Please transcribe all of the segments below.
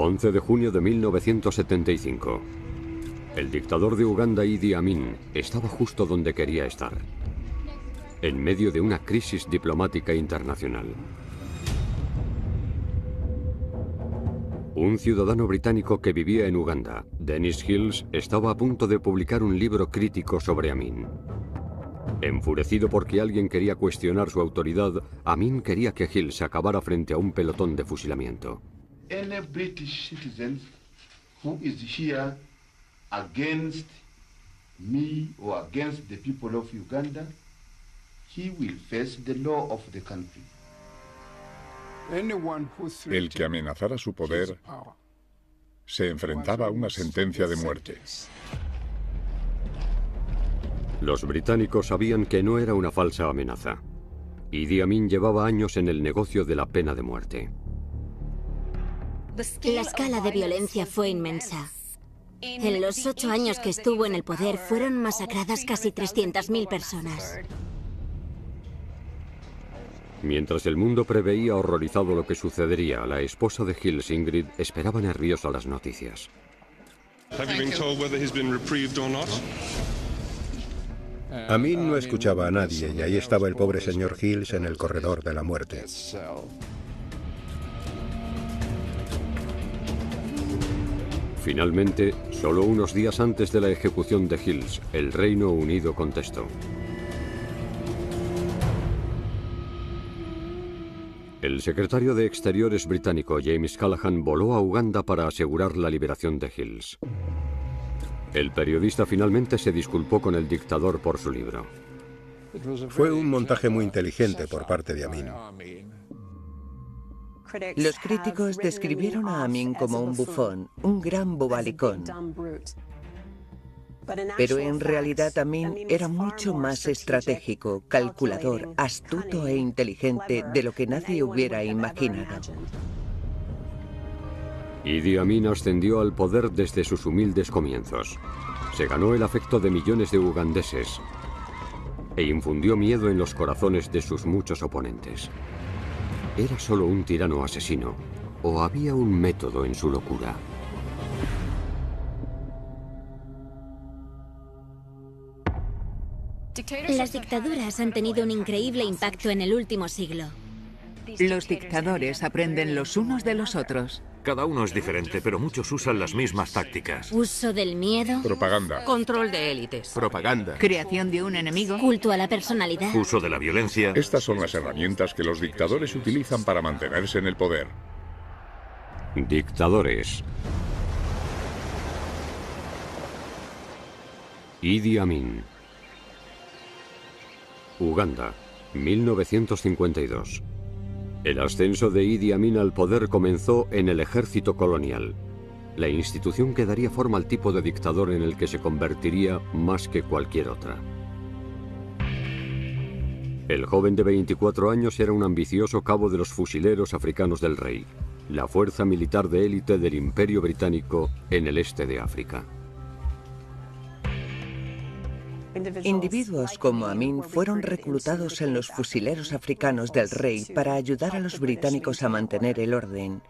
11 de junio de 1975. El dictador de Uganda, Idi Amin, estaba justo donde quería estar, en medio de una crisis diplomática internacional. Un ciudadano británico que vivía en Uganda, Dennis Hills, estaba a punto de publicar un libro crítico sobre Amin. Enfurecido porque alguien quería cuestionar su autoridad, Amin quería que Hills acabara frente a un pelotón de fusilamiento. Any British citizen who is here against me or against the people of Uganda, he will face the law of the country. El que amenazara su poder se enfrentaba a una sentencia de muerte. Los británicos sabían que no era una falsa amenaza. Idi Amin llevaba años en el negocio de la pena de muerte. La escala de violencia fue inmensa. En los 8 años que estuvo en el poder fueron masacradas casi 300.000 personas. Mientras el mundo preveía horrorizado lo que sucedería, la esposa de Hills, Ingrid, esperaba nerviosa las noticias. Amin no escuchaba a nadie y ahí estaba el pobre señor Hills en el corredor de la muerte. Finalmente, solo unos días antes de la ejecución de Hills, el Reino Unido contestó. El secretario de Exteriores británico James Callaghan voló a Uganda para asegurar la liberación de Hills. El periodista finalmente se disculpó con el dictador por su libro. Fue un montaje muy inteligente por parte de Amin. Los críticos describieron a Amin como un bufón, un gran bobalicón. Pero en realidad Amin era mucho más estratégico, calculador, astuto e inteligente de lo que nadie hubiera imaginado. Idi Amin ascendió al poder desde sus humildes comienzos. Se ganó el afecto de millones de ugandeses e infundió miedo en los corazones de sus muchos oponentes. ¿Era solo un tirano asesino o había un método en su locura? Las dictaduras han tenido un increíble impacto en el último siglo. Los dictadores aprenden los unos de los otros. Cada uno es diferente, pero muchos usan las mismas tácticas. Uso del miedo. Propaganda. Control de élites. Propaganda. Creación de un enemigo. Culto a la personalidad. Uso de la violencia. Estas son las herramientas que los dictadores utilizan para mantenerse en el poder. Dictadores. Idi Amin. Uganda, 1952. El ascenso de Idi Amin al poder comenzó en el ejército colonial, la institución que daría forma al tipo de dictador en el que se convertiría más que cualquier otra. El joven de 24 años era un ambicioso cabo de los fusileros africanos del rey, la fuerza militar de élite del Imperio Británico en el este de África. Individuos como Amin fueron reclutados en los fusileros africanos del rey para ayudar a los británicos a mantener el orden.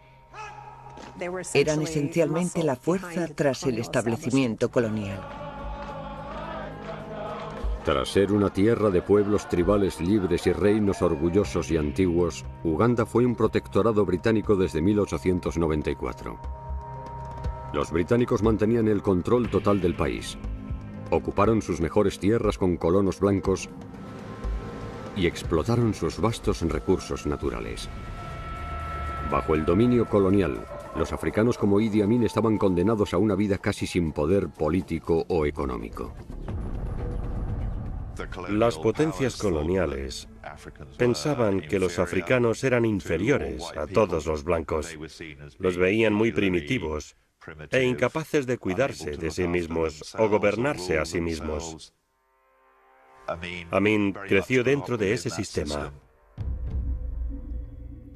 Eran esencialmente la fuerza tras el establecimiento colonial. Tras ser una tierra de pueblos tribales libres y reinos orgullosos y antiguos, Uganda fue un protectorado británico desde 1894. Los británicos mantenían el control total del país. Ocuparon sus mejores tierras con colonos blancos y explotaron sus vastos recursos naturales. Bajo el dominio colonial, los africanos como Idi Amin estaban condenados a una vida casi sin poder político o económico. Las potencias coloniales pensaban que los africanos eran inferiores a todos los blancos. Los veían muy primitivos e incapaces de cuidarse de sí mismos o gobernarse a sí mismos. Amin creció dentro de ese sistema.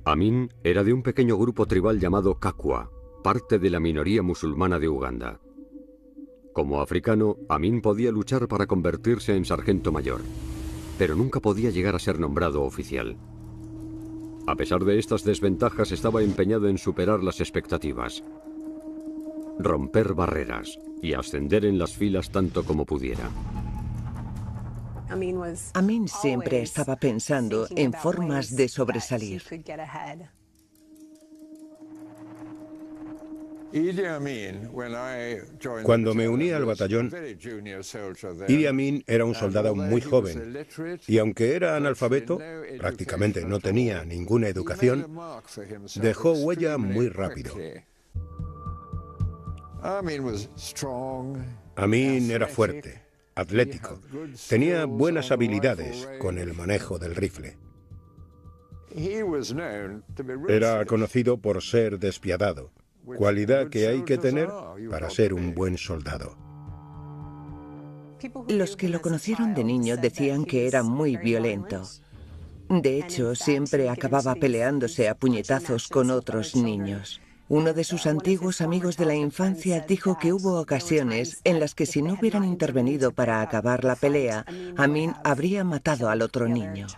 Amin era de un pequeño grupo tribal llamado Kakwa, parte de la minoría musulmana de Uganda. Como africano, Amin podía luchar para convertirse en sargento mayor, pero nunca podía llegar a ser nombrado oficial. A pesar de estas desventajas, estaba empeñado en superar las expectativas. romper barreras y ascender en las filas tanto como pudiera. Amin siempre estaba pensando en formas de sobresalir. Cuando me uní al batallón, Idi Amin era un soldado muy joven y aunque era analfabeto, prácticamente no tenía ninguna educación, dejó huella muy rápido. Amin era fuerte, atlético, tenía buenas habilidades con el manejo del rifle. Era conocido por ser despiadado, cualidad que hay que tener para ser un buen soldado. Los que lo conocieron de niño decían que era muy violento. De hecho, siempre acababa peleándose a puñetazos con otros niños. Uno de sus antiguos amigos de la infancia dijo que hubo ocasiones en las que si no hubieran intervenido para acabar la pelea, Amin habría matado al otro niño.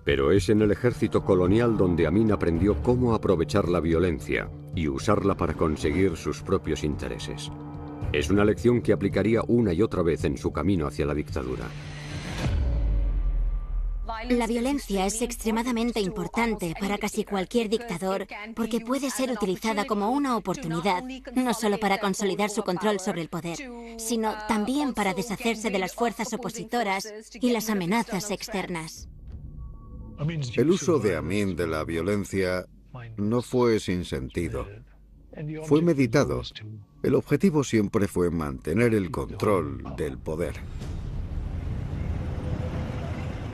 Pero es en el ejército colonial donde Amin aprendió cómo aprovechar la violencia y usarla para conseguir sus propios intereses. Es una lección que aplicaría una y otra vez en su camino hacia la dictadura. La violencia es extremadamente importante para casi cualquier dictador porque puede ser utilizada como una oportunidad, no solo para consolidar su control sobre el poder, sino también para deshacerse de las fuerzas opositoras y las amenazas externas. El uso de Amin de la violencia no fue sin sentido. Fue meditado. El objetivo siempre fue mantener el control del poder.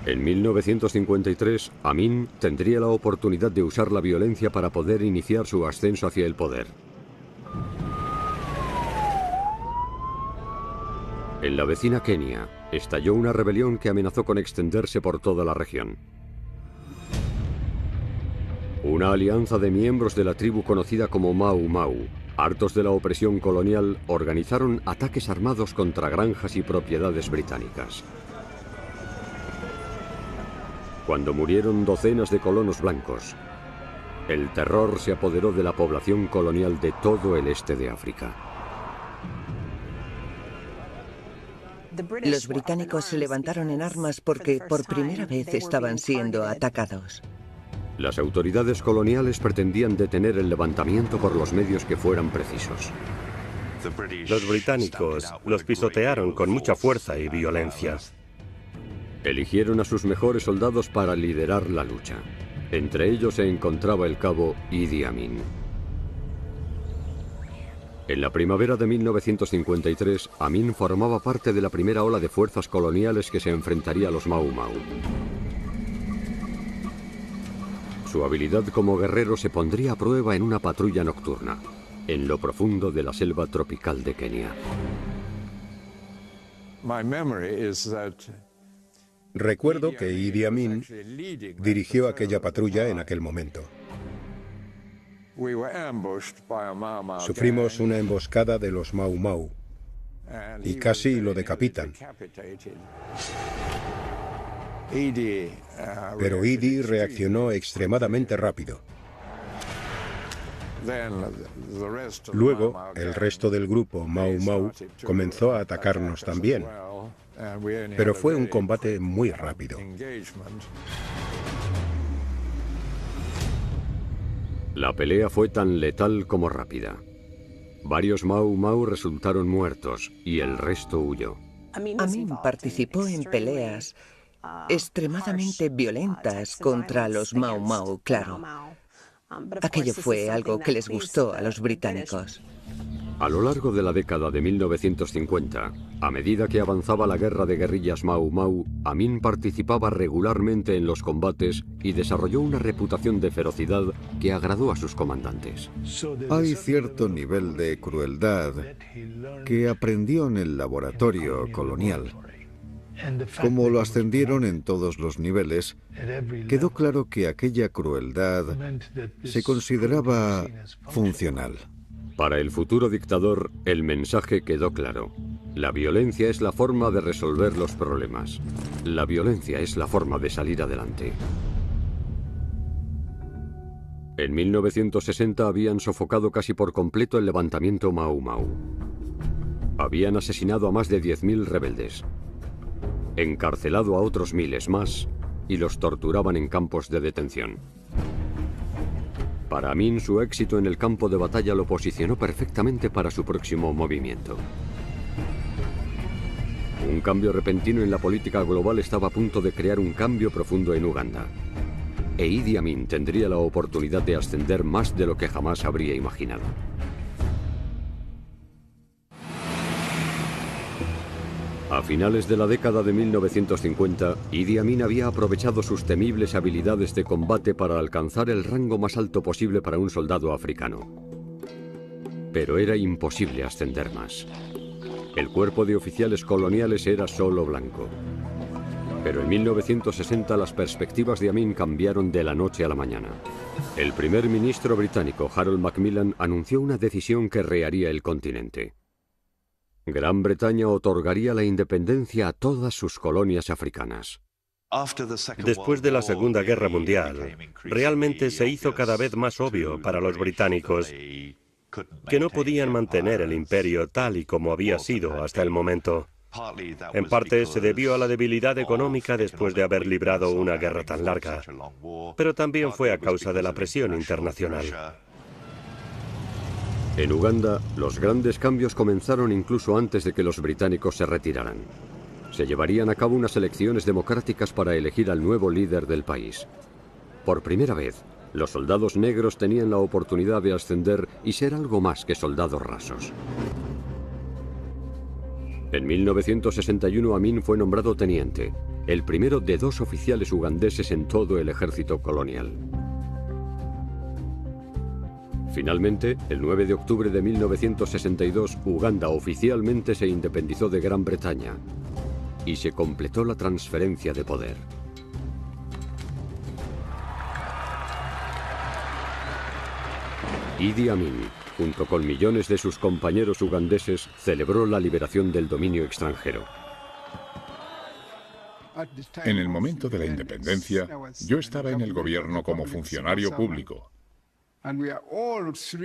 En 1953, Amin tendría la oportunidad de usar la violencia para poder iniciar su ascenso hacia el poder. En la vecina Kenia, estalló una rebelión que amenazó con extenderse por toda la región. Una alianza de miembros de la tribu conocida como Mau Mau, hartos de la opresión colonial, organizaron ataques armados contra granjas y propiedades británicas. Cuando murieron docenas de colonos blancos, el terror se apoderó de la población colonial de todo el este de África. Los británicos se levantaron en armas porque por primera vez estaban siendo atacados. Las autoridades coloniales pretendían detener el levantamiento por los medios que fueran precisos. Los británicos los pisotearon con mucha fuerza y violencia. Eligieron a sus mejores soldados para liderar la lucha. Entre ellos se encontraba el cabo Idi Amin. En la primavera de 1953, Amin formaba parte de la primera ola de fuerzas coloniales que se enfrentaría a los Mau Mau. Su habilidad como guerrero se pondría a prueba en una patrulla nocturna, en lo profundo de la selva tropical de Kenia. Recuerdo que Idi Amin dirigió aquella patrulla en aquel momento. Sufrimos una emboscada de los Mau Mau y casi lo decapitan. Pero Idi reaccionó extremadamente rápido. Luego, el resto del grupo Mau Mau comenzó a atacarnos también. Pero fue un combate muy rápido. La pelea fue tan letal como rápida. Varios Mau Mau resultaron muertos y el resto huyó. Amin participó en peleas extremadamente violentas contra los Mau Mau, claro. Aquello fue algo que les gustó a los británicos. A lo largo de la década de 1950, a medida que avanzaba la guerra de guerrillas Mau Mau, Amin participaba regularmente en los combates y desarrolló una reputación de ferocidad que agradó a sus comandantes. Hay cierto nivel de crueldad que aprendió en el laboratorio colonial. Como lo ascendieron en todos los niveles, quedó claro que aquella crueldad se consideraba funcional. Para el futuro dictador, el mensaje quedó claro. La violencia es la forma de resolver los problemas. La violencia es la forma de salir adelante. En 1960 habían sofocado casi por completo el levantamiento Mau Mau. Habían asesinado a más de 10.000 rebeldes, encarcelado a otros miles más y los torturaban en campos de detención. Para Amin, su éxito en el campo de batalla lo posicionó perfectamente para su próximo movimiento. Un cambio repentino en la política global estaba a punto de crear un cambio profundo en Uganda. E Idi Amin tendría la oportunidad de ascender más de lo que jamás habría imaginado. A finales de la década de 1950, Idi Amin había aprovechado sus temibles habilidades de combate para alcanzar el rango más alto posible para un soldado africano. Pero era imposible ascender más. El cuerpo de oficiales coloniales era solo blanco. Pero en 1960 las perspectivas de Amin cambiaron de la noche a la mañana. El primer ministro británico, Harold Macmillan, anunció una decisión que reharía el continente. Gran Bretaña otorgaría la independencia a todas sus colonias africanas. Después de la Segunda Guerra Mundial, realmente se hizo cada vez más obvio para los británicos que no podían mantener el imperio tal y como había sido hasta el momento. En parte se debió a la debilidad económica después de haber librado una guerra tan larga, pero también fue a causa de la presión internacional. En Uganda, los grandes cambios comenzaron incluso antes de que los británicos se retiraran. Se llevarían a cabo unas elecciones democráticas para elegir al nuevo líder del país. Por primera vez, los soldados negros tenían la oportunidad de ascender y ser algo más que soldados rasos. En 1961 Amin fue nombrado teniente, el primero de 2 oficiales ugandeses en todo el ejército colonial. Finalmente, el 9 de octubre de 1962, Uganda oficialmente se independizó de Gran Bretaña y se completó la transferencia de poder. Idi Amin, junto con millones de sus compañeros ugandeses, celebró la liberación del dominio extranjero. En el momento de la independencia, yo estaba en el gobierno como funcionario público.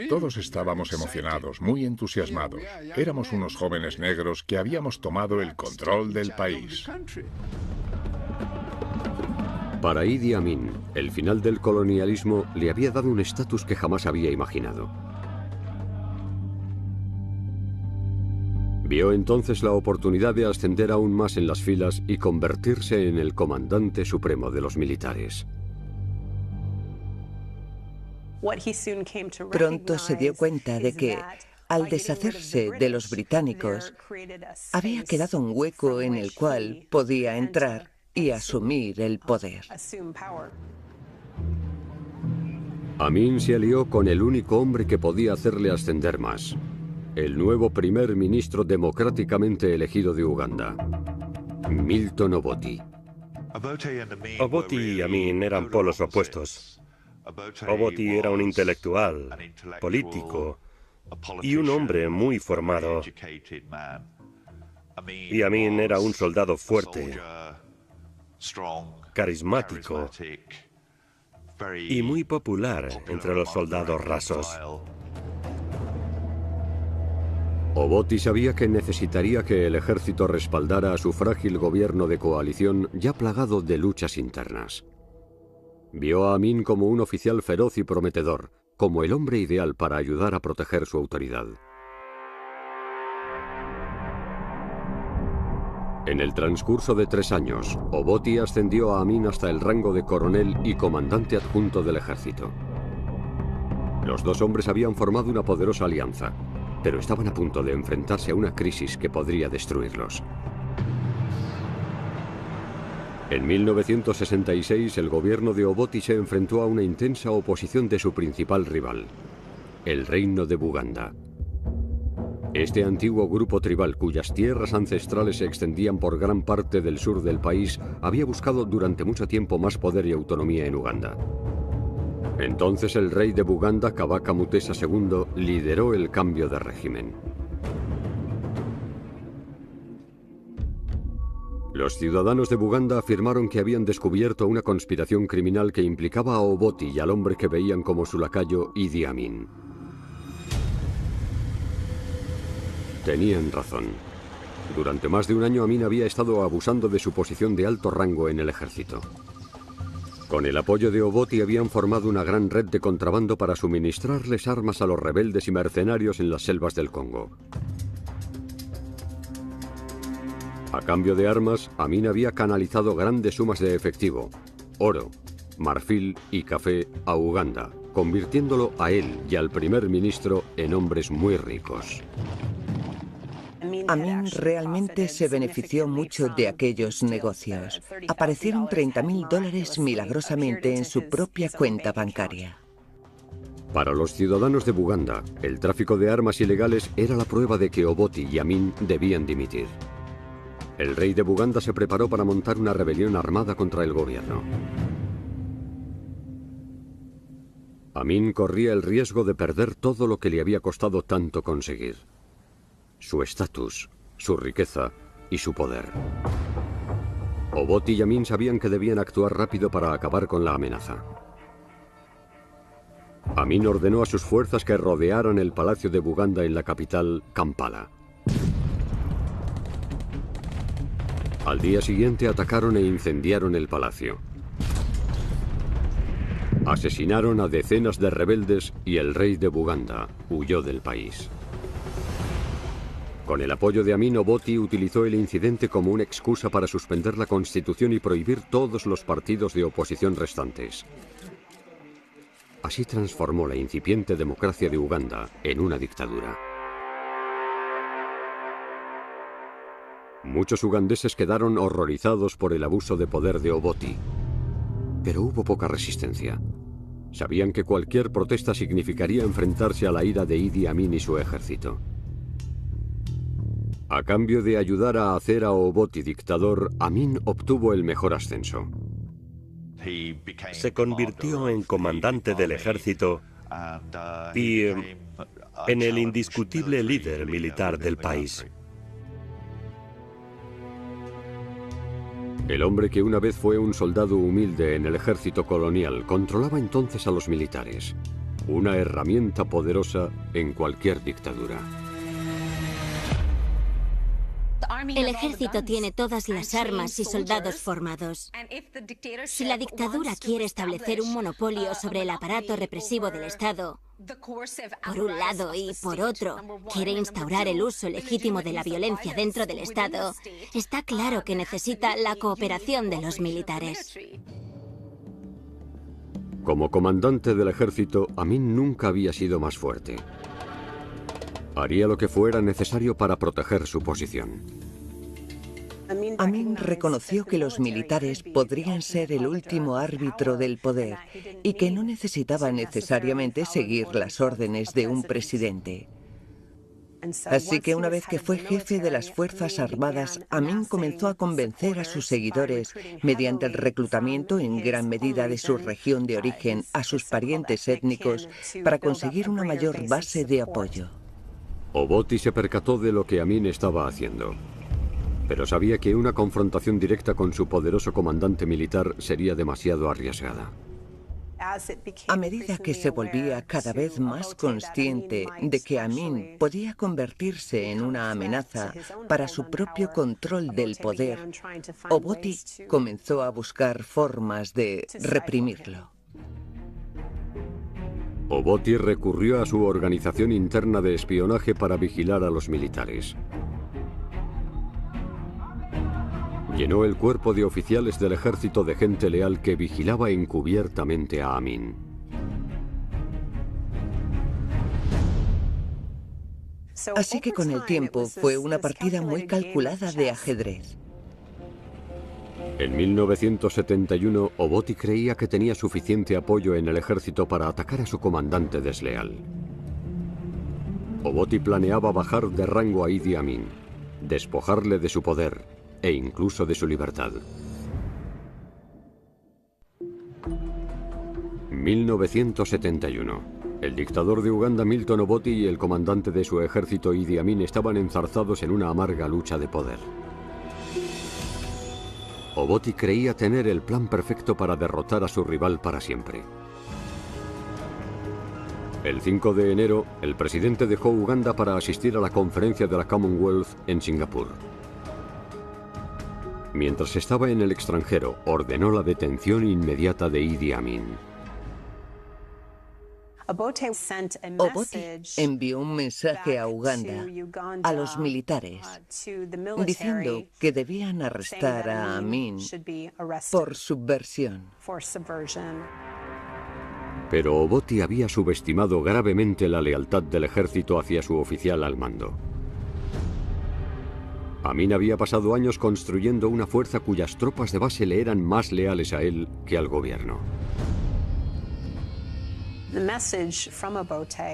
Todos estábamos emocionados, muy entusiasmados. Éramos unos jóvenes negros que habíamos tomado el control del país. Para Idi Amin, el final del colonialismo le había dado un estatus que jamás había imaginado. Vio entonces la oportunidad de ascender aún más en las filas y convertirse en el comandante supremo de los militares. Pronto se dio cuenta de que, al deshacerse de los británicos, había quedado un hueco en el cual podía entrar y asumir el poder. Amin se alió con el único hombre que podía hacerle ascender más, el nuevo primer ministro democráticamente elegido de Uganda, Milton Obote. Obote y Amin eran polos opuestos. Obote era un intelectual, político y un hombre muy formado. Y Amin era un soldado fuerte, carismático y muy popular entre los soldados rasos. Obote sabía que necesitaría que el ejército respaldara a su frágil gobierno de coalición ya plagado de luchas internas. Vio a Amin como un oficial feroz y prometedor, como el hombre ideal para ayudar a proteger su autoridad. En el transcurso de 3 años, Obote ascendió a Amin hasta el rango de coronel y comandante adjunto del ejército. Los 2 hombres habían formado una poderosa alianza, pero estaban a punto de enfrentarse a una crisis que podría destruirlos. En 1966, el gobierno de Obote se enfrentó a una intensa oposición de su principal rival, el Reino de Buganda. Este antiguo grupo tribal, cuyas tierras ancestrales se extendían por gran parte del sur del país, había buscado durante mucho tiempo más poder y autonomía en Uganda. Entonces el rey de Buganda, Kabaka Mutesa II, lideró el cambio de régimen. Los ciudadanos de Buganda afirmaron que habían descubierto una conspiración criminal que implicaba a Obote y al hombre que veían como su lacayo, Idi Amin. Tenían razón. Durante más de un año Amin había estado abusando de su posición de alto rango en el ejército. Con el apoyo de Obote habían formado una gran red de contrabando para suministrarles armas a los rebeldes y mercenarios en las selvas del Congo. A cambio de armas, Amin había canalizado grandes sumas de efectivo, oro, marfil y café a Uganda, convirtiéndolo a él y al primer ministro en hombres muy ricos. Amin realmente se benefició mucho de aquellos negocios. Aparecieron $30.000 milagrosamente en su propia cuenta bancaria. Para los ciudadanos de Buganda, el tráfico de armas ilegales era la prueba de que Obote y Amin debían dimitir. El rey de Buganda se preparó para montar una rebelión armada contra el gobierno. Amin corría el riesgo de perder todo lo que le había costado tanto conseguir: su estatus, su riqueza y su poder. Obote y Amin sabían que debían actuar rápido para acabar con la amenaza. Amin ordenó a sus fuerzas que rodearan el palacio de Buganda en la capital, Kampala. Al día siguiente atacaron e incendiaron el palacio. Asesinaron a decenas de rebeldes y el rey de Buganda huyó del país. Con el apoyo de Amin, Obote utilizó el incidente como una excusa para suspender la constitución y prohibir todos los partidos de oposición restantes. Así transformó la incipiente democracia de Uganda en una dictadura. Muchos ugandeses quedaron horrorizados por el abuso de poder de Obote, pero hubo poca resistencia. Sabían que cualquier protesta significaría enfrentarse a la ira de Idi Amin y su ejército. A cambio de ayudar a hacer a Obote dictador, Amin obtuvo el mejor ascenso. Se convirtió en comandante del ejército y en el indiscutible líder militar del país. El hombre que una vez fue un soldado humilde en el ejército colonial controlaba entonces a los militares, una herramienta poderosa en cualquier dictadura. El ejército tiene todas las armas y soldados formados. Si la dictadura quiere establecer un monopolio sobre el aparato represivo del Estado, por un lado, y por otro, quiere instaurar el uso legítimo de la violencia dentro del Estado, está claro que necesita la cooperación de los militares. Como comandante del ejército, Amin nunca había sido más fuerte. Haría lo que fuera necesario para proteger su posición. Amin reconoció que los militares podrían ser el último árbitro del poder y que no necesitaban necesariamente seguir las órdenes de un presidente. Así que una vez que fue jefe de las Fuerzas Armadas, Amin comenzó a convencer a sus seguidores, mediante el reclutamiento en gran medida de su región de origen a sus parientes étnicos, para conseguir una mayor base de apoyo. Obote se percató de lo que Amin estaba haciendo, pero sabía que una confrontación directa con su poderoso comandante militar sería demasiado arriesgada. A medida que se volvía cada vez más consciente de que Amin podía convertirse en una amenaza para su propio control del poder, Obote comenzó a buscar formas de reprimirlo. Obote recurrió a su organización interna de espionaje para vigilar a los militares. Llenó el cuerpo de oficiales del ejército de gente leal que vigilaba encubiertamente a Amin. Así que con el tiempo fue una partida muy calculada de ajedrez. En 1971, Obote creía que tenía suficiente apoyo en el ejército para atacar a su comandante desleal. Obote planeaba bajar de rango a Idi Amin, despojarle de su poder e incluso de su libertad. 1971. El dictador de Uganda, Milton Obote, y el comandante de su ejército, Idi Amin, estaban enzarzados en una amarga lucha de poder. Obote creía tener el plan perfecto para derrotar a su rival para siempre. El 5 de enero, el presidente dejó Uganda para asistir a la conferencia de la Commonwealth en Singapur. Mientras estaba en el extranjero, ordenó la detención inmediata de Idi Amin. Obote envió un mensaje a Uganda, a los militares, diciendo que debían arrestar a Amin por subversión. Pero Obote había subestimado gravemente la lealtad del ejército hacia su oficial al mando. Amin había pasado años construyendo una fuerza cuyas tropas de base le eran más leales a él que al gobierno.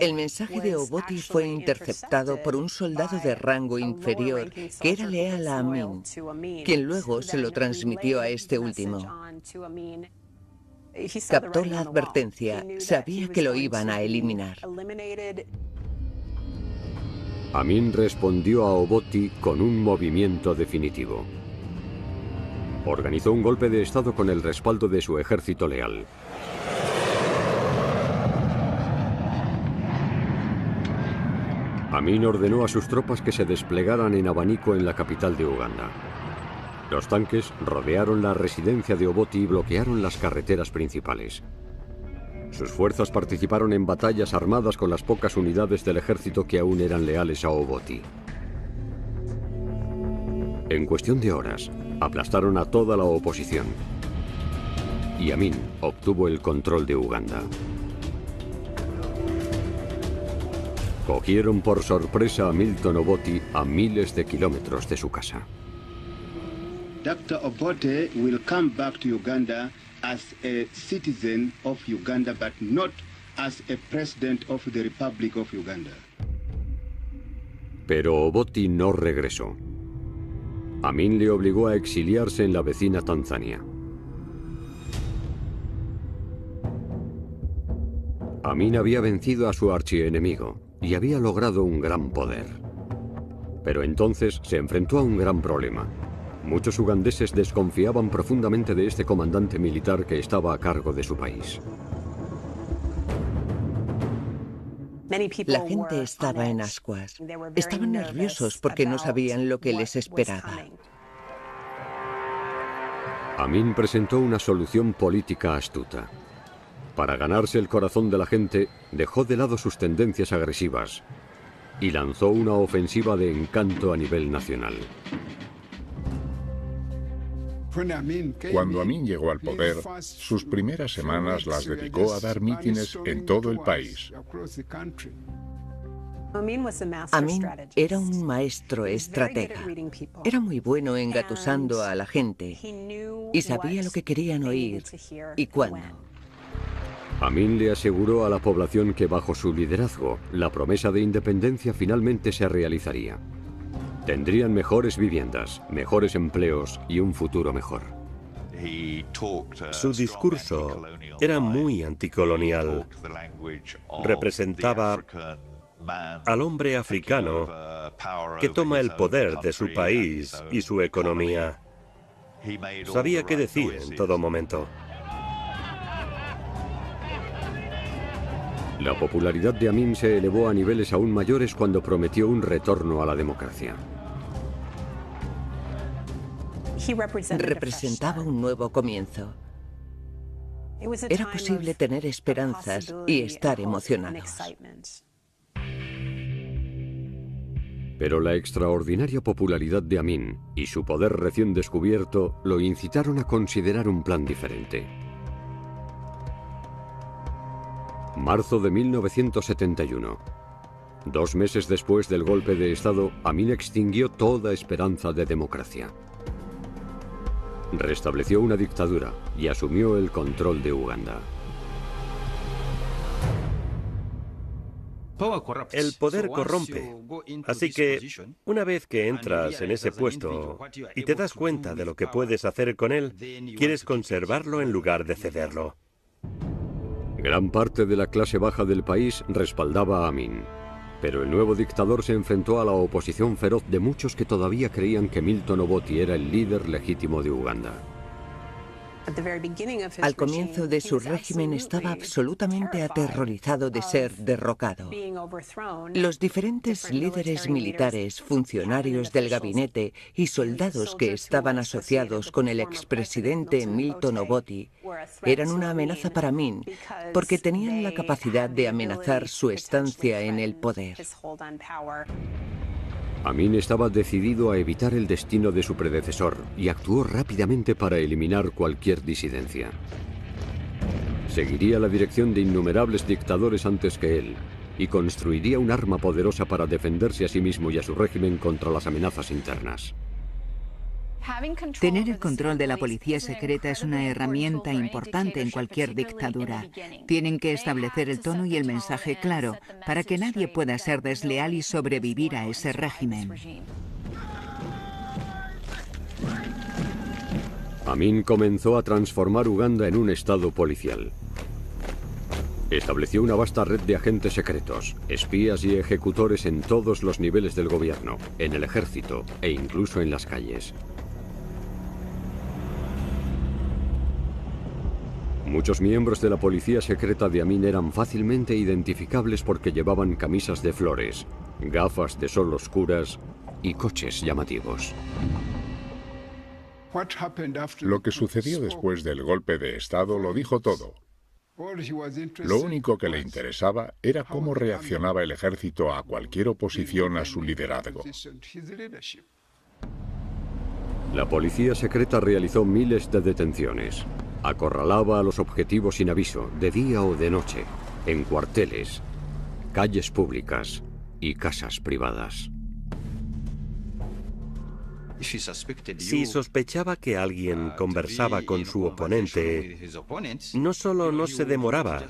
El mensaje de Obote fue interceptado por un soldado de rango inferior que era leal a Amin, quien luego se lo transmitió a este último. Captó la advertencia, sabía que lo iban a eliminar. Amin respondió a Obote con un movimiento definitivo. Organizó un golpe de estado con el respaldo de su ejército leal. Amin ordenó a sus tropas que se desplegaran en abanico en la capital de Uganda. Los tanques rodearon la residencia de Obote y bloquearon las carreteras principales. Sus fuerzas participaron en batallas armadas con las pocas unidades del ejército que aún eran leales a Obote. En cuestión de horas, aplastaron a toda la oposición. Y Amin obtuvo el control de Uganda. Cogieron por sorpresa a Milton Obote a miles de kilómetros de su casa. Dr. Obote will come back to Uganda as a citizen of Uganda, but not as a president of the Republic of Uganda. Pero Obote no regresó. Amin le obligó a exiliarse en la vecina Tanzania. Amin había vencido a su archienemigo y había logrado un gran poder. Pero entonces se enfrentó a un gran problema. Muchos ugandeses desconfiaban profundamente de este comandante militar que estaba a cargo de su país. La gente estaba en ascuas. Estaban nerviosos porque no sabían lo que les esperaba. Amin presentó una solución política astuta. Para ganarse el corazón de la gente, dejó de lado sus tendencias agresivas y lanzó una ofensiva de encanto a nivel nacional. Cuando Amin llegó al poder, sus primeras semanas las dedicó a dar mítines en todo el país. Amin era un maestro estratega. Era muy bueno engatusando a la gente y sabía lo que querían oír y cuándo. Amin le aseguró a la población que bajo su liderazgo, la promesa de independencia finalmente se realizaría. Tendrían mejores viviendas, mejores empleos y un futuro mejor. Su discurso era muy anticolonial. Representaba al hombre africano que toma el poder de su país y su economía. Sabía qué decir en todo momento. La popularidad de Amin se elevó a niveles aún mayores cuando prometió un retorno a la democracia. Representaba un nuevo comienzo. Era posible tener esperanzas y estar emocionados. Pero la extraordinaria popularidad de Amin y su poder recién descubierto lo incitaron a considerar un plan diferente. Marzo de 1971. 2 meses después del golpe de Estado, Amin extinguió toda esperanza de democracia. Restableció una dictadura y asumió el control de Uganda. El poder corrompe. Así que, una vez que entras en ese puesto y te das cuenta de lo que puedes hacer con él, quieres conservarlo en lugar de cederlo. Gran parte de la clase baja del país respaldaba a Amin. Pero el nuevo dictador se enfrentó a la oposición feroz de muchos que todavía creían que Milton Obote era el líder legítimo de Uganda. Al comienzo de su régimen estaba absolutamente aterrorizado de ser derrocado. Los diferentes líderes militares, funcionarios del gabinete y soldados que estaban asociados con el expresidente Milton Obote eran una amenaza para Amin porque tenían la capacidad de amenazar su estancia en el poder. Amin estaba decidido a evitar el destino de su predecesor y actuó rápidamente para eliminar cualquier disidencia. Seguiría la dirección de innumerables dictadores antes que él y construiría un arma poderosa para defenderse a sí mismo y a su régimen contra las amenazas internas. Tener el control de la policía secreta es una herramienta importante en cualquier dictadura. Tienen que establecer el tono y el mensaje claro para que nadie pueda ser desleal y sobrevivir a ese régimen. Amin comenzó a transformar Uganda en un estado policial. Estableció una vasta red de agentes secretos, espías y ejecutores en todos los niveles del gobierno, en el ejército e incluso en las calles. Muchos miembros de la policía secreta de Amin eran fácilmente identificables porque llevaban camisas de flores, gafas de sol oscuras y coches llamativos. Lo que sucedió después del golpe de Estado lo dijo todo. Lo único que le interesaba era cómo reaccionaba el ejército a cualquier oposición a su liderazgo. La policía secreta realizó miles de detenciones. Acorralaba a los objetivos sin aviso, de día o de noche, en cuarteles, calles públicas y casas privadas. Si sospechaba que alguien conversaba con su oponente, no solo no se demoraba,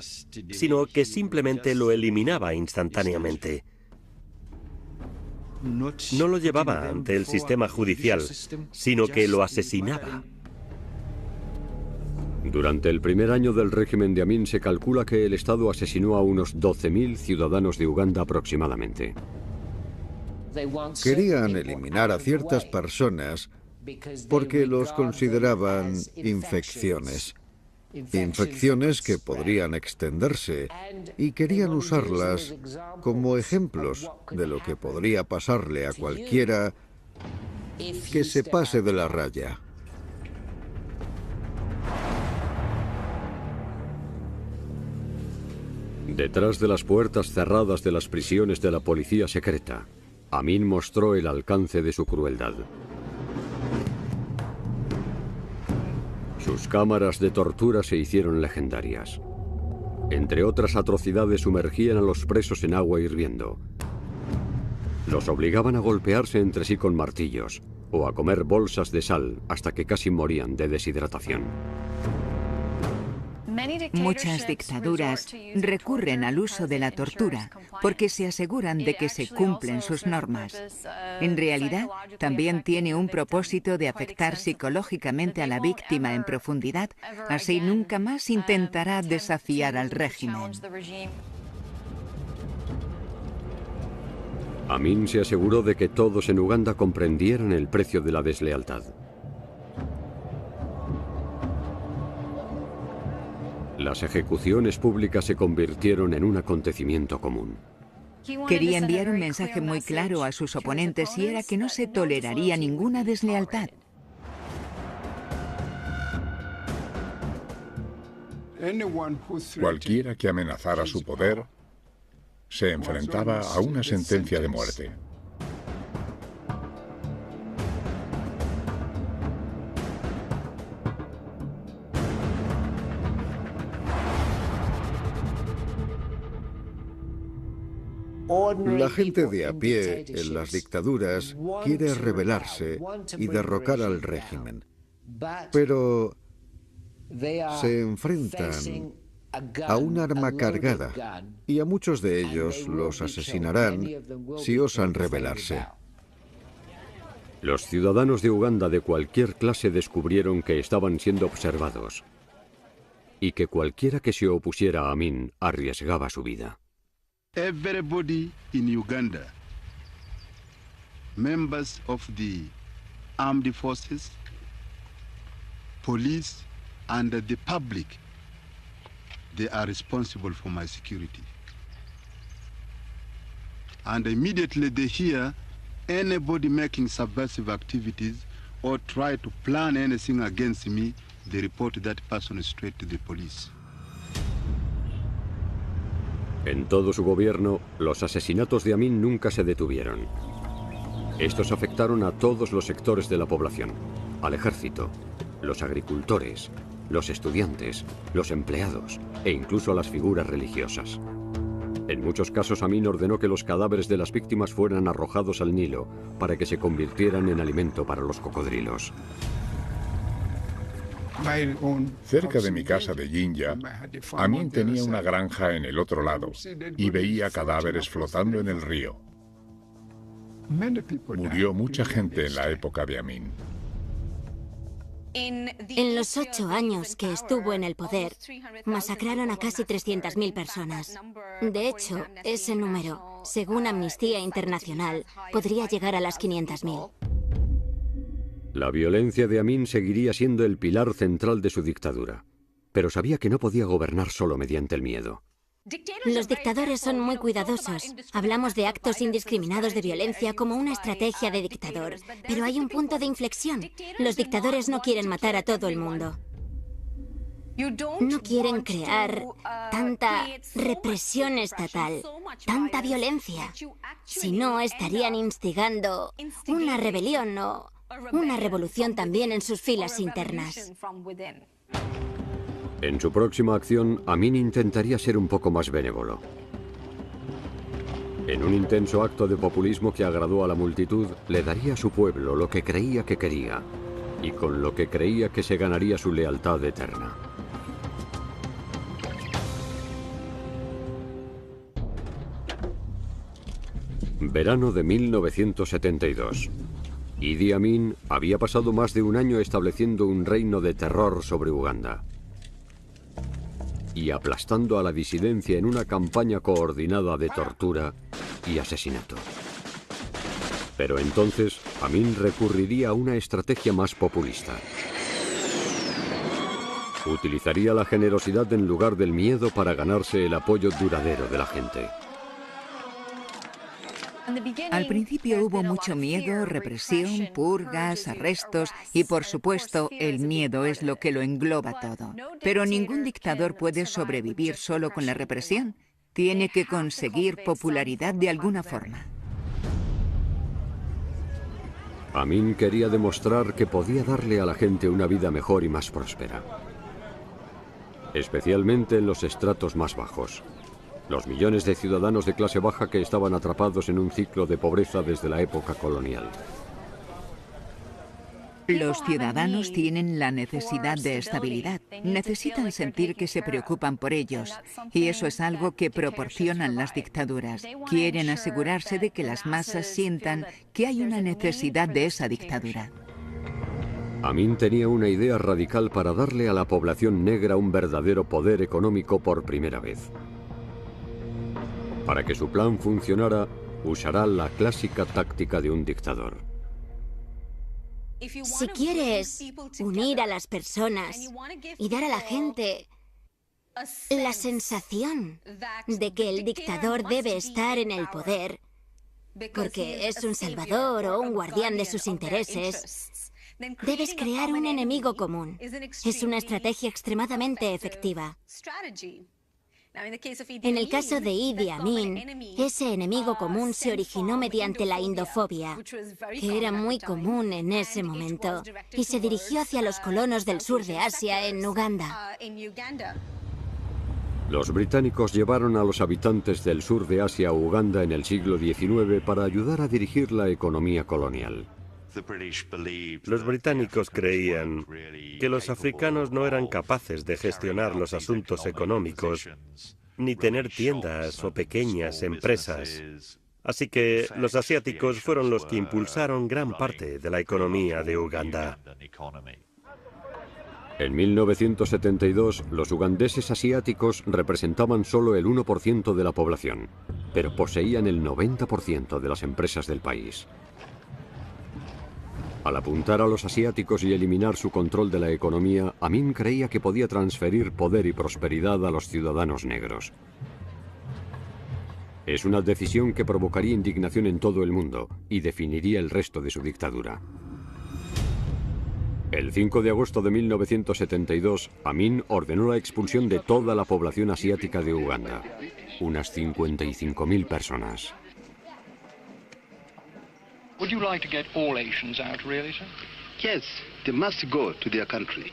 sino que simplemente lo eliminaba instantáneamente. No lo llevaba ante el sistema judicial, sino que lo asesinaba. Durante el primer año del régimen de Amin se calcula que el Estado asesinó a unos 12.000 ciudadanos de Uganda aproximadamente. Querían eliminar a ciertas personas porque los consideraban infecciones. Infecciones que podrían extenderse y querían usarlas como ejemplos de lo que podría pasarle a cualquiera que se pase de la raya. Detrás de las puertas cerradas de las prisiones de la policía secreta, Amin mostró el alcance de su crueldad. Sus cámaras de tortura se hicieron legendarias. Entre otras atrocidades, sumergían a los presos en agua hirviendo. Los obligaban a golpearse entre sí con martillos o a comer bolsas de sal hasta que casi morían de deshidratación. Muchas dictaduras recurren al uso de la tortura porque se aseguran de que se cumplen sus normas. En realidad, también tiene un propósito de afectar psicológicamente a la víctima en profundidad, así nunca más intentará desafiar al régimen. Amin se aseguró de que todos en Uganda comprendieran el precio de la deslealtad. Las ejecuciones públicas se convirtieron en un acontecimiento común. Quería enviar un mensaje muy claro a sus oponentes y era que no se toleraría ninguna deslealtad. Cualquiera que amenazara su poder se enfrentaba a una sentencia de muerte. La gente de a pie en las dictaduras quiere rebelarse y derrocar al régimen, pero se enfrentan a un arma cargada y a muchos de ellos los asesinarán si osan rebelarse. Los ciudadanos de Uganda de cualquier clase descubrieron que estaban siendo observados y que cualquiera que se opusiera a Amin arriesgaba su vida. everybody in Uganda, members of the armed forces, police, and the public, they are responsible for my security. And immediately they hear anybody making subversive activities or try to plan anything against me, they report that person straight to the police. En todo su gobierno, los asesinatos de Amin nunca se detuvieron. Estos afectaron a todos los sectores de la población, al ejército, los agricultores, los estudiantes, los empleados e incluso a las figuras religiosas. En muchos casos, Amin ordenó que los cadáveres de las víctimas fueran arrojados al Nilo para que se convirtieran en alimento para los cocodrilos. Cerca de mi casa de Jinja, Amin tenía una granja en el otro lado y veía cadáveres flotando en el río. Murió mucha gente en la época de Amin. En los 8 años que estuvo en el poder, masacraron a casi 300.000 personas. De hecho, ese número, según Amnistía Internacional, podría llegar a las 500.000. La violencia de Amin seguiría siendo el pilar central de su dictadura, pero sabía que no podía gobernar solo mediante el miedo. Los dictadores son muy cuidadosos. Hablamos de actos indiscriminados de violencia como una estrategia de dictador, pero hay un punto de inflexión. Los dictadores no quieren matar a todo el mundo. No quieren crear tanta represión estatal, tanta violencia. Si no, estarían instigando una rebelión o una revolución también en sus filas internas. En su próxima acción, Amin intentaría ser un poco más benévolo. En un intenso acto de populismo que agradó a la multitud, le daría a su pueblo lo que creía que quería, y con lo que creía que se ganaría su lealtad eterna. Verano de 1972. Idi Amin había pasado más de un año estableciendo un reino de terror sobre Uganda y aplastando a la disidencia en una campaña coordinada de tortura y asesinato. Pero entonces, Amin recurriría a una estrategia más populista. Utilizaría la generosidad en lugar del miedo para ganarse el apoyo duradero de la gente. Al principio hubo mucho miedo, represión, purgas, arrestos y, por supuesto, el miedo es lo que lo engloba todo. Pero ningún dictador puede sobrevivir solo con la represión. Tiene que conseguir popularidad de alguna forma. Amin quería demostrar que podía darle a la gente una vida mejor y más próspera, especialmente en los estratos más bajos. Los millones de ciudadanos de clase baja que estaban atrapados en un ciclo de pobreza desde la época colonial. Los ciudadanos tienen la necesidad de estabilidad. Necesitan sentir que se preocupan por ellos. Y eso es algo que proporcionan las dictaduras. Quieren asegurarse de que las masas sientan que hay una necesidad de esa dictadura. Amin tenía una idea radical para darle a la población negra un verdadero poder económico por primera vez. Para que su plan funcionara, usará la clásica táctica de un dictador. Si quieres unir a las personas y dar a la gente la sensación de que el dictador debe estar en el poder, porque es un salvador o un guardián de sus intereses, debes crear un enemigo común. Es una estrategia extremadamente efectiva. En el caso de Idi Amin, ese enemigo común se originó mediante la indofobia, que era muy común en ese momento, y se dirigió hacia los colonos del sur de Asia, en Uganda. Los británicos llevaron a los habitantes del sur de Asia a Uganda en el siglo XIX para ayudar a dirigir la economía colonial. Los británicos creían que los africanos no eran capaces de gestionar los asuntos económicos, ni tener tiendas o pequeñas empresas. Así que los asiáticos fueron los que impulsaron gran parte de la economía de Uganda. En 1972, los ugandeses asiáticos representaban solo el 1% de la población. pero poseían el 90% de las empresas del país. Al apuntar a los asiáticos y eliminar su control de la economía, Amin creía que podía transferir poder y prosperidad a los ciudadanos negros. Es una decisión que provocaría indignación en todo el mundo y definiría el resto de su dictadura. El 5 de agosto de 1972, Amin ordenó la expulsión de toda la población asiática de Uganda, unas 55.000 personas. Would you like to get all Asians out, really, sir? Yes, they must go to their country.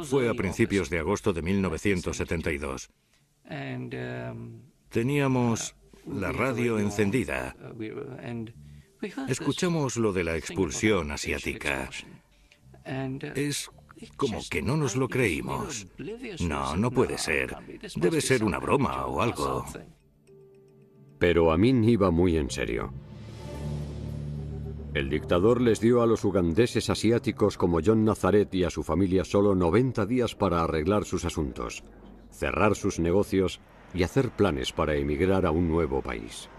Fue a principios de agosto de 1972. Teníamos la radio encendida. Escuchamos lo de la expulsión asiática. Es como que no nos lo creímos. No, no puede ser. Debe ser una broma o algo. Pero Amin iba muy en serio. El dictador les dio a los ugandeses asiáticos como John Nazareth y a su familia solo 90 días para arreglar sus asuntos, cerrar sus negocios y hacer planes para emigrar a un nuevo país.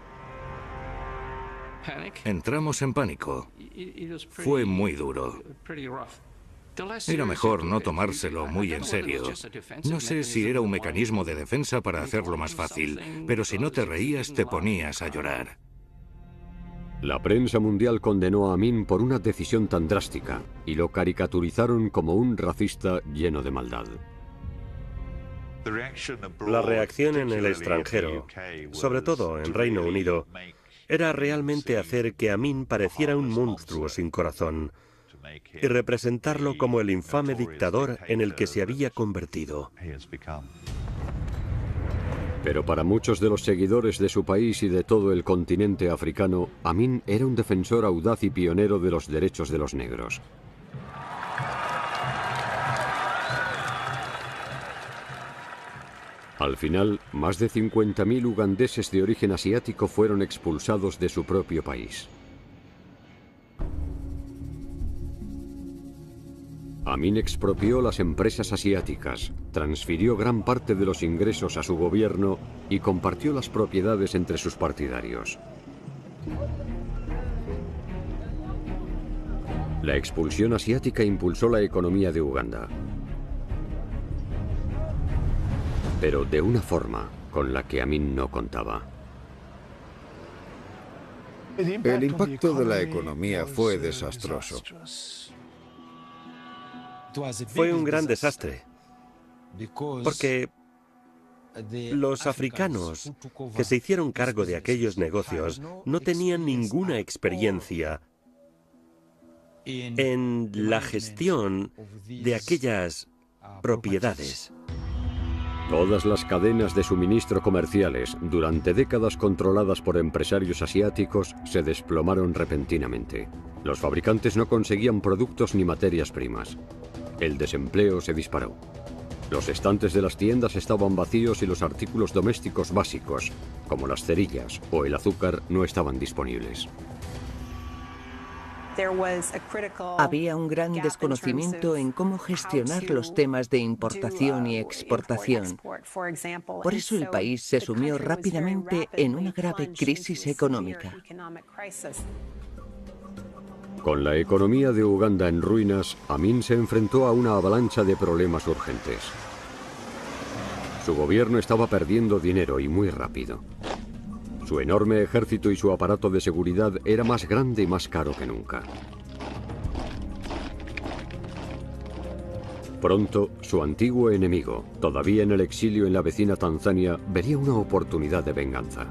Entramos en pánico. Fue muy duro. Era mejor no tomárselo muy en serio. No sé si era un mecanismo de defensa para hacerlo más fácil, pero si no te reías te ponías a llorar. La prensa mundial condenó a Amin por una decisión tan drástica y lo caricaturizaron como un racista lleno de maldad. La reacción en el extranjero, sobre todo en Reino Unido, era realmente hacer que Amin pareciera un monstruo sin corazón y representarlo como el infame dictador en el que se había convertido. Pero para muchos de los seguidores de su país y de todo el continente africano, Amin era un defensor audaz y pionero de los derechos de los negros. Al final, más de 50.000 ugandeses de origen asiático fueron expulsados de su propio país. Amin expropió las empresas asiáticas, transfirió gran parte de los ingresos a su gobierno y compartió las propiedades entre sus partidarios. La expulsión asiática impulsó la economía de Uganda, pero de una forma con la que Amin no contaba. El impacto de la economía fue desastroso. Fue un gran desastre, porque los africanos que se hicieron cargo de aquellos negocios no tenían ninguna experiencia en la gestión de aquellas propiedades. Todas las cadenas de suministro comerciales, durante décadas controladas por empresarios asiáticos, se desplomaron repentinamente. Los fabricantes no conseguían productos ni materias primas. El desempleo se disparó. Los estantes de las tiendas estaban vacíos y los artículos domésticos básicos, como las cerillas o el azúcar, no estaban disponibles. Había un gran desconocimiento en cómo gestionar los temas de importación y exportación. Por eso el país se sumió rápidamente en una grave crisis económica. Con la economía de Uganda en ruinas, Amin se enfrentó a una avalancha de problemas urgentes. Su gobierno estaba perdiendo dinero y muy rápido. Su enorme ejército y su aparato de seguridad era más grande y más caro que nunca. Pronto, su antiguo enemigo, todavía en el exilio en la vecina Tanzania, vería una oportunidad de venganza.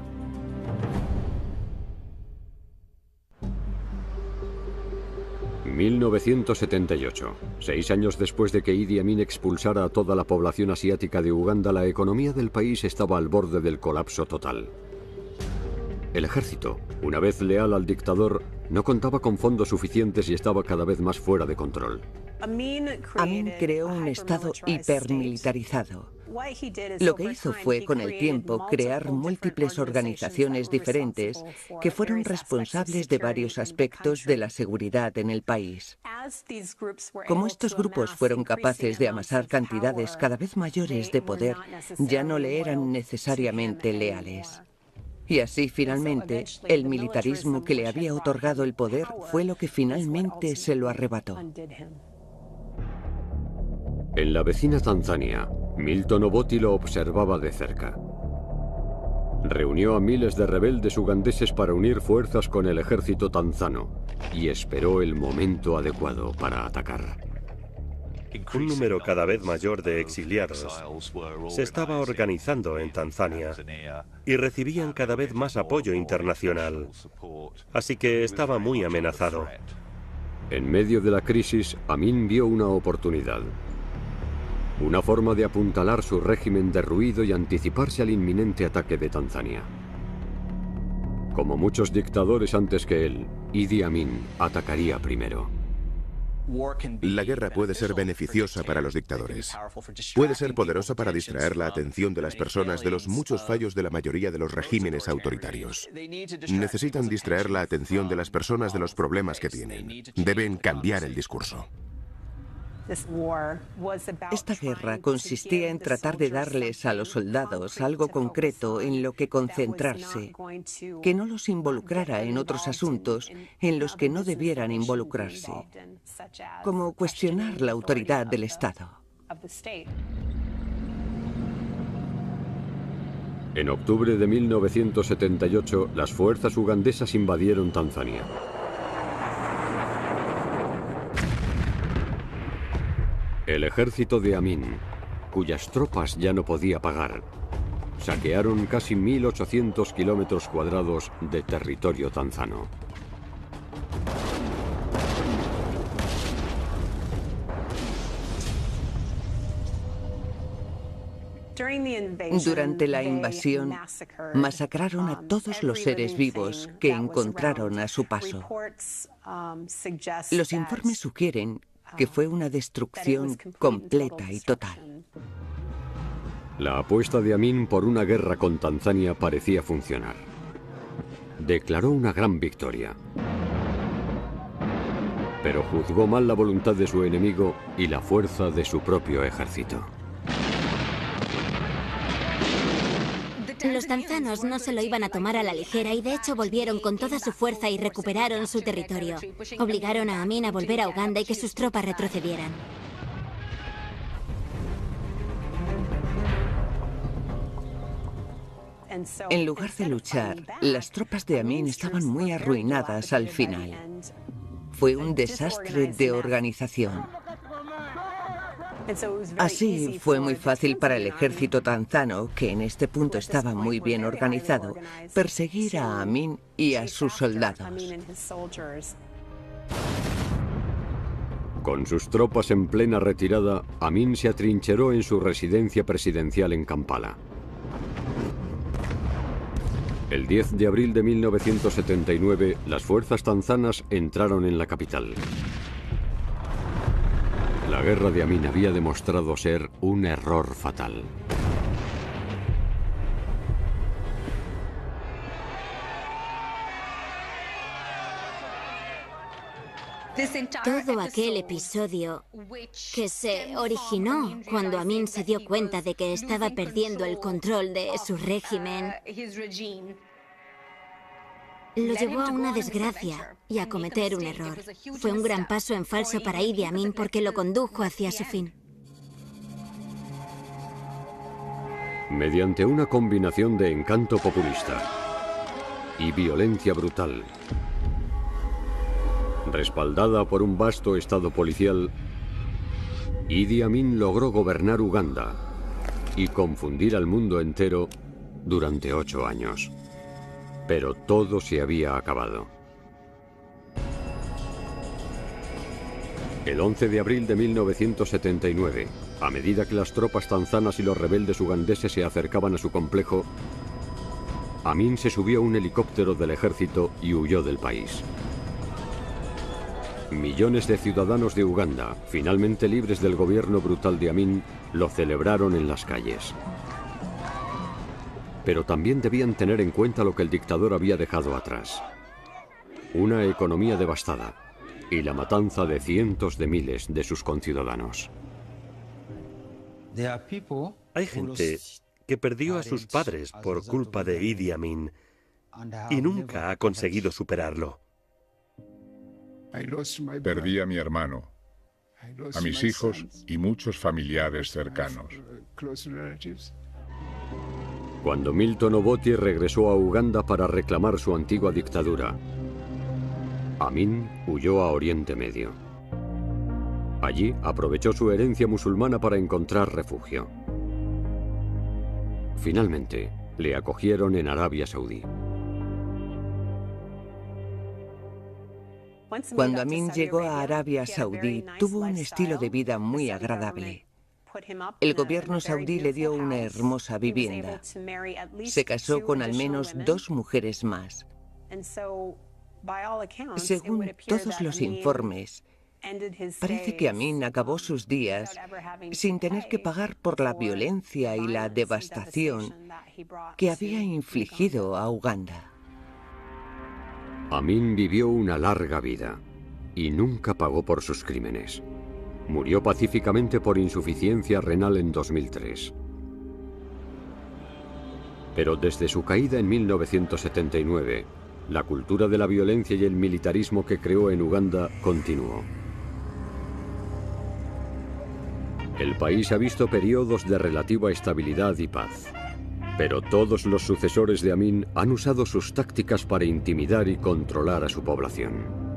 ...1978... 6 años después de que Idi Amin expulsara a toda la población asiática de Uganda, la economía del país estaba al borde del colapso total. El ejército, una vez leal al dictador, no contaba con fondos suficientes y estaba cada vez más fuera de control. Amin creó un estado hipermilitarizado. Lo que hizo fue, con el tiempo, crear múltiples organizaciones diferentes que fueron responsables de varios aspectos de la seguridad en el país. Como estos grupos fueron capaces de amasar cantidades cada vez mayores de poder, ya no le eran necesariamente leales. Y así, finalmente, el militarismo que le había otorgado el poder fue lo que finalmente se lo arrebató. En la vecina Tanzania, Milton Obote lo observaba de cerca. Reunió a miles de rebeldes ugandeses para unir fuerzas con el ejército tanzano y esperó el momento adecuado para atacar. Un número cada vez mayor de exiliados se estaba organizando en Tanzania y recibían cada vez más apoyo internacional, así que estaba muy amenazado. En medio de la crisis, Amin vio una oportunidad. Una forma de apuntalar su régimen derruido y anticiparse al inminente ataque de Tanzania. Como muchos dictadores antes que él, Idi Amin atacaría primero. La guerra puede ser beneficiosa para los dictadores. Puede ser poderosa para distraer la atención de las personas de los muchos fallos de la mayoría de los regímenes autoritarios. Necesitan distraer la atención de las personas de los problemas que tienen. Deben cambiar el discurso. Esta guerra consistía en tratar de darles a los soldados algo concreto en lo que concentrarse, que no los involucrara en otros asuntos en los que no debieran involucrarse, como cuestionar la autoridad del Estado. En octubre de 1978, las fuerzas ugandesas invadieron Tanzania. El ejército de Amin, cuyas tropas ya no podía pagar, saquearon casi 1.800 kilómetros cuadrados de territorio tanzano. Durante la invasión, masacraron a todos los seres vivos que encontraron a su paso. Los informes sugieren que fue una destrucción completa y total. La apuesta de Amin por una guerra con Tanzania parecía funcionar. Declaró una gran victoria. Pero juzgó mal la voluntad de su enemigo y la fuerza de su propio ejército. Los tanzanos no se lo iban a tomar a la ligera y de hecho volvieron con toda su fuerza y recuperaron su territorio. Obligaron a Amin a volver a Uganda y que sus tropas retrocedieran. En lugar de luchar, las tropas de Amin estaban muy arruinadas al final. Fue un desastre de organización. Así fue muy fácil para el ejército tanzano, que en este punto estaba muy bien organizado, perseguir a Amin y a sus soldados. Con sus tropas en plena retirada, Amin se atrincheró en su residencia presidencial en Kampala. El 10 de abril de 1979, las fuerzas tanzanas entraron en la capital. La guerra de Amin había demostrado ser un error fatal. Todo aquel episodio que se originó cuando Amin se dio cuenta de que estaba perdiendo el control de su régimen, lo llevó a una desgracia y a cometer un error. Fue un gran paso en falso para Idi Amin porque lo condujo hacia su fin. Mediante una combinación de encanto populista y violencia brutal, respaldada por un vasto estado policial, Idi Amin logró gobernar Uganda y confundir al mundo entero durante 8 años. Pero todo se había acabado. El 11 de abril de 1979, a medida que las tropas tanzanas y los rebeldes ugandeses se acercaban a su complejo, Amin se subió a un helicóptero del ejército y huyó del país. Millones de ciudadanos de Uganda, finalmente libres del gobierno brutal de Amin, lo celebraron en las calles. Pero también debían tener en cuenta lo que el dictador había dejado atrás. Una economía devastada y la matanza de cientos de miles de sus conciudadanos. Hay gente que perdió a sus padres por culpa de Idi Amin y nunca ha conseguido superarlo. Perdí a mi hermano, a mis hijos y muchos familiares cercanos. Cuando Milton Obote regresó a Uganda para reclamar su antigua dictadura, Amin huyó a Oriente Medio. Allí aprovechó su herencia musulmana para encontrar refugio. Finalmente, le acogieron en Arabia Saudí. Cuando Amin llegó a Arabia Saudí, tuvo un estilo de vida muy agradable. El gobierno saudí le dio una hermosa vivienda. Se casó con al menos 2 mujeres más. Según todos los informes, parece que Amin acabó sus días sin tener que pagar por la violencia y la devastación que había infligido a Uganda. Amin vivió una larga vida y nunca pagó por sus crímenes. Murió pacíficamente por insuficiencia renal en 2003. Pero desde su caída en 1979, la cultura de la violencia y el militarismo que creó en Uganda continuó. El país ha visto periodos de relativa estabilidad y paz. Pero todos los sucesores de Amin han usado sus tácticas para intimidar y controlar a su población.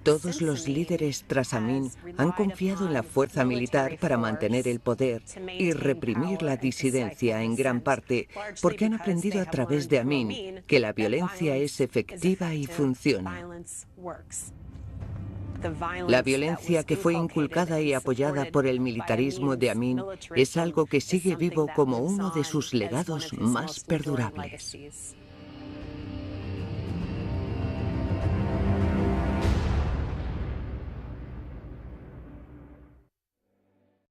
Todos los líderes tras Amin han confiado en la fuerza militar para mantener el poder y reprimir la disidencia en gran parte porque han aprendido a través de Amin que la violencia es efectiva y funciona. La violencia que fue inculcada y apoyada por el militarismo de Amin es algo que sigue vivo como uno de sus legados más perdurables.